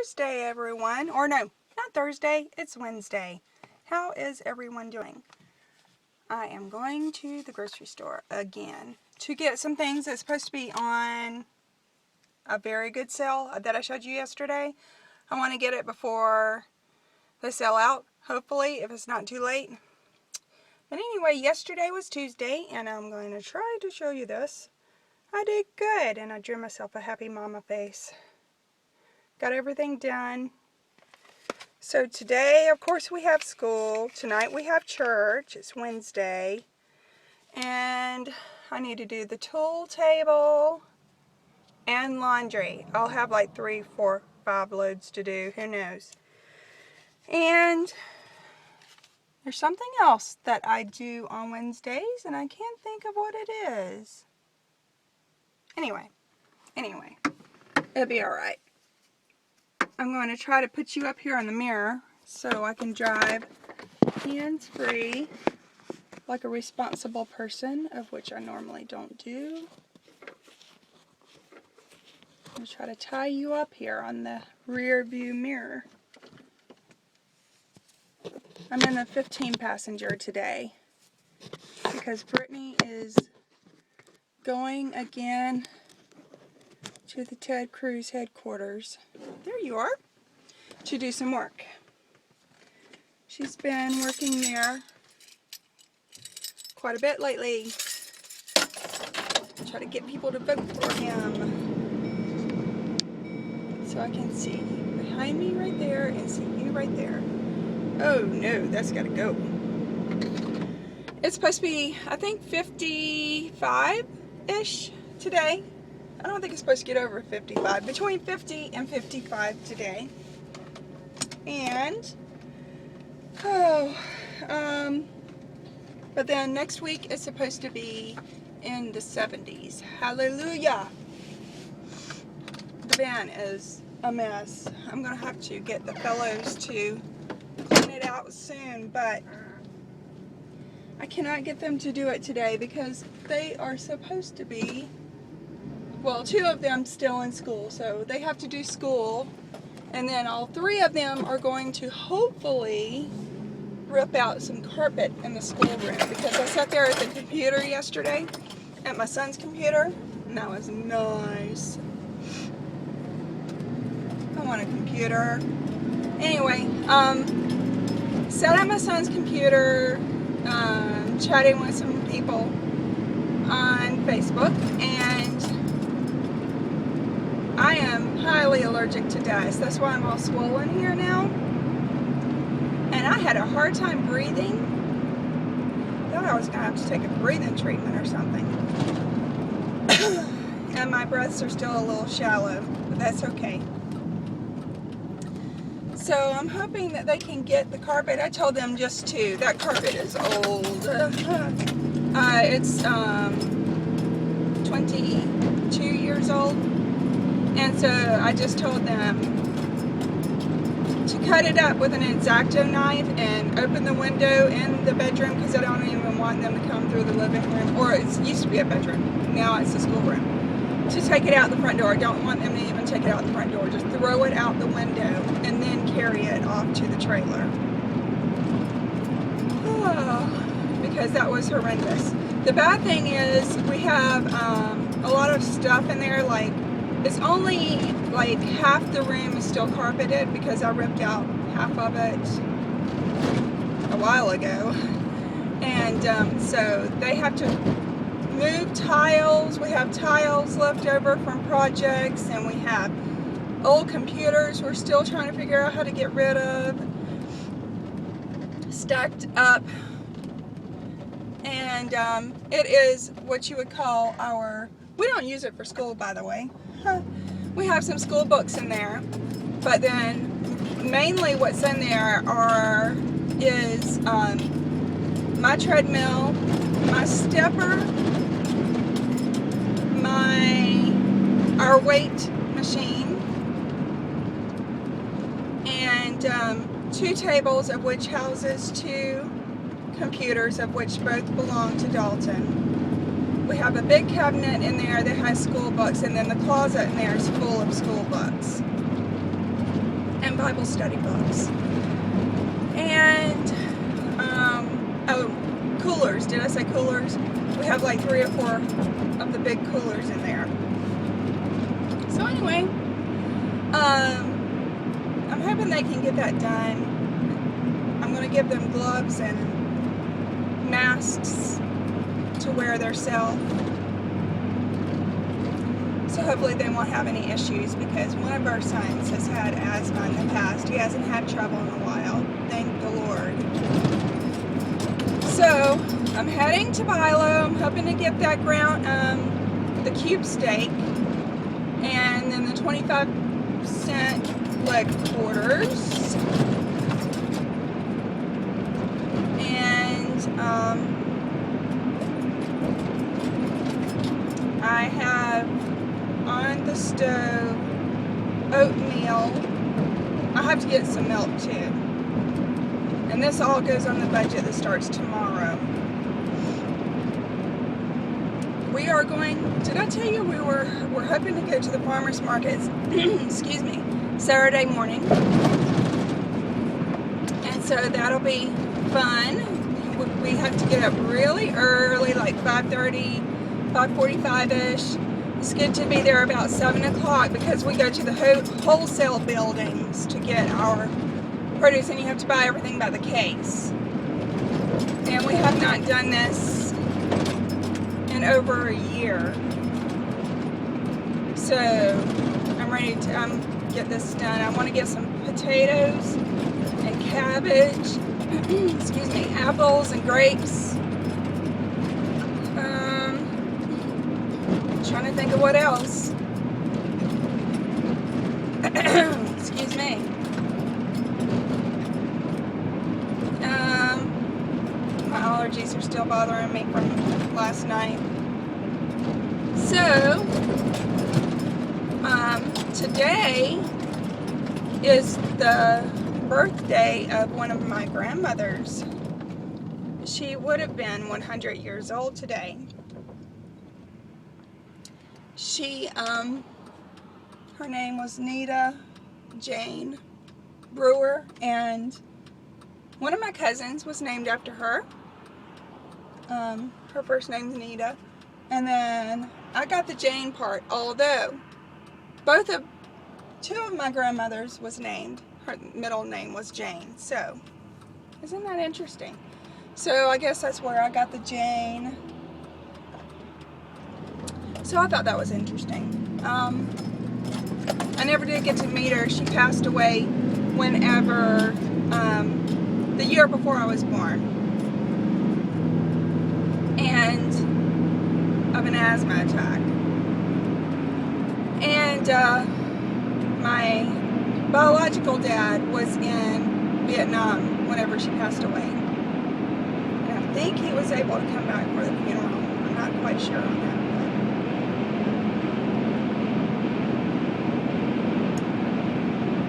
Thursday, everyone. Or no, not Thursday. It's Wednesday. How is everyone doing? I am going to the grocery store again to get some things that's supposed to be on a very good sale that I showed you yesterday. I want to get it before they sell out, hopefully, if it's not too late. But anyway, yesterday was Tuesday, and I'm going to try to show you this. I did good, and I drew myself a happy mama face. Got everything done. So today, of course, we have school. Tonight we have church. It's Wednesday. And I need to do the tool table and laundry. I'll have like 3, 4, 5 loads to do. Who knows? And there's something else that I do on Wednesdays, and I can't think of what it is. Anyway, it'll be alright. I'm going to try to put you up here on the mirror so I can drive hands-free like a responsible person, of which I normally don't do. I'm going to try to tie you up here on the rear view mirror. I'm in the 15 passenger today because Brittany is going again to the Ted Cruz headquarters. There you are. To do some work. She's been working there quite a bit lately. Try to get people to vote for him. So I can see behind me right there and see you right there. Oh no, that's gotta go. It's supposed to be, I think, 55-ish today. I don't think it's supposed to get over 55. Between 50 and 55 today. And, but then next week it's supposed to be in the 70s. Hallelujah! The van is a mess. I'm going to have to get the fellows to clean it out soon, but I cannot get them to do it today because they are supposed to be, well, 2 of them still in school, so they have to do school, and then all 3 of them are going to hopefully rip out some carpet in the schoolroom, because I sat there at the computer yesterday, at my son's computer, and that was nice. I want a computer. Anyway, sat at my son's computer, chatting with some people on Facebook, and I am highly allergic to dust. That's why I'm all swollen here now. And I had a hard time breathing. Thought I was going to have to take a breathing treatment or something. And my breaths are still a little shallow, but that's okay. So I'm hoping that they can get the carpet. I told them just to. That carpet is old. It's 22 years old. And so I just told them to cut it up with an X-Acto knife and open the window in the bedroom, because I don't even want them to come through the living room. Or it used to be a bedroom. Now it's a schoolroom. To take it out the front door. I don't want them to even take it out the front door. Just throw it out the window and then carry it off to the trailer. Oh, because that was horrendous. The bad thing is we have a lot of stuff in there. Like, it's only like half the room is still carpeted because I ripped out half of it a while ago. And so they have to move tiles. We have tiles left over from projects, and we have old computers we're still trying to figure out how to get rid of, stacked up. And it is what you would call our, we don't use it for school, by the way. We have some school books in there, but then mainly what's in there is my treadmill, my stepper, our weight machine, and 2 tables, of which houses 2 computers, of which both belong to Dalton. We have a big cabinet in there that has school books, and then the closet in there is full of school books. Bible study books. And, oh, coolers. Did I say coolers? We have like 3 or 4 of the big coolers in there. So anyway, I'm hoping they can get that done. I'm going to give them gloves and masks to wear themselves. So hopefully they won't have any issues, because one of our sons has had asthma in the past. He hasn't had trouble in a while, thank the Lord. So I'm heading to Bilo. I'm hoping to get that ground, the cube steak, and then the 25-cent leg quarters. And I have on the stove oatmeal. I have to get some milk too. And this all goes on the budget that starts tomorrow. We are going, did I tell you we're hoping to go to the farmers markets, excuse me, Saturday morning. And so that'll be fun. We have to get up really early, like 5:30, 5:45-ish. It's good to be there about 7 o'clock, because we go to the wholesale buildings to get our produce, and you have to buy everything by the case. And we have not done this in over a year. So I'm ready to get this done. I want to get some potatoes and cabbage, excuse me, apples and grapes. Trying to think of what else. Excuse me. My allergies are still bothering me from last night. So, today is the birthday of one of my grandmothers. She would have been 100 years old today. She, her name was Nita Jane Brewer, and one of my cousins was named after her. Her first name's Nita, and then I got the Jane part, although two of my grandmothers was named, her middle name was Jane. So, isn't that interesting? So I guess that's where I got the Jane. So I thought that was interesting. I never did get to meet her. She passed away whenever, the year before I was born. And of an asthma attack. And my biological dad was in Vietnam whenever she passed away. And I think he was able to come back for the funeral. I'm not quite sure on that.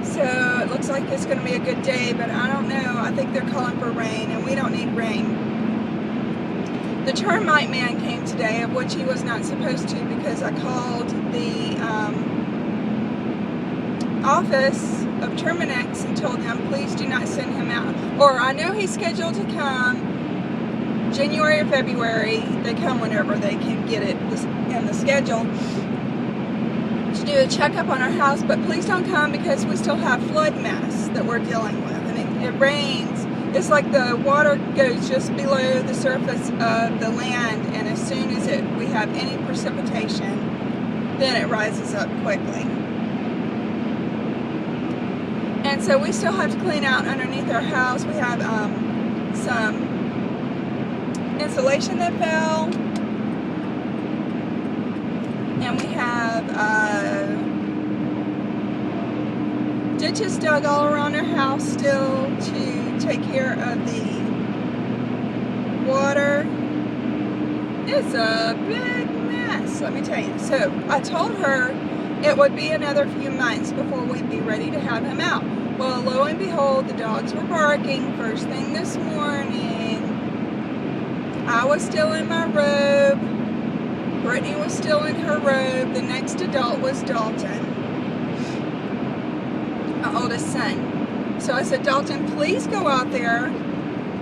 So it looks like it's going to be a good day, but I don't know. I think they're calling for rain, and we don't need rain. The termite man came today, of which he was not supposed to, because I called the office of Terminex and told them, please do not send him out. Or I know he's scheduled to come January or February. They come whenever they can get it in the schedule. To do a checkup on our house, but please don't come because we still have flood mess that we're dealing with, and it rains. It's like the water goes just below the surface of the land, and as soon as we have any precipitation, then it rises up quickly. And so we still have to clean out underneath our house. We have some insulation that fell. And we have ditches dug all around our house still to take care of the water. It's a big mess, let me tell you. So I told her it would be another few months before we'd be ready to have him out. Well, lo and behold, the dogs were barking first thing this morning. I was still in my robe. Brittany was still in her robe. The next adult was Dalton. my oldest son. So I said, Dalton, please go out there.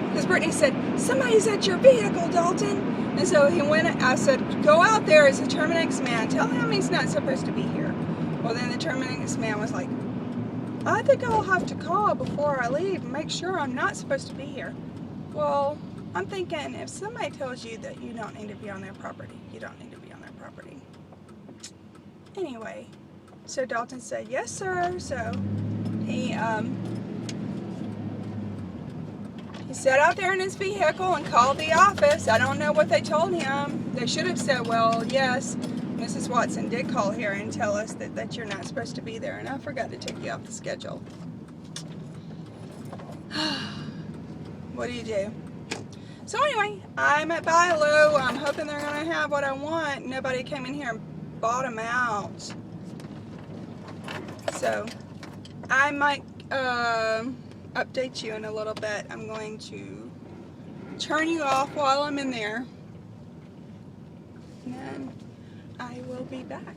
Because Brittany said, somebody's at your vehicle, Dalton. And so he went, I said, go out there as a Terminix man. Tell him he's not supposed to be here. Well, then the Terminix man was like, I think I'll have to call before I leave and make sure I'm not supposed to be here. Well, I'm thinking if somebody tells you that you don't need to be on their property, you don't need to be on their property. Anyway, so Dalton said, yes, sir. So he sat out there in his vehicle and called the office. I don't know what they told him. They should have said, well, yes, Mrs. Watson did call here and tell us that you're not supposed to be there, and I forgot to take you off the schedule. What do you do? So anyway, I'm at Bi-Lo. I'm hoping they're going to have what I want. Nobody came in here and bought them out. So I might update you in a little bit. I'm going to turn you off while I'm in there. And then I will be back.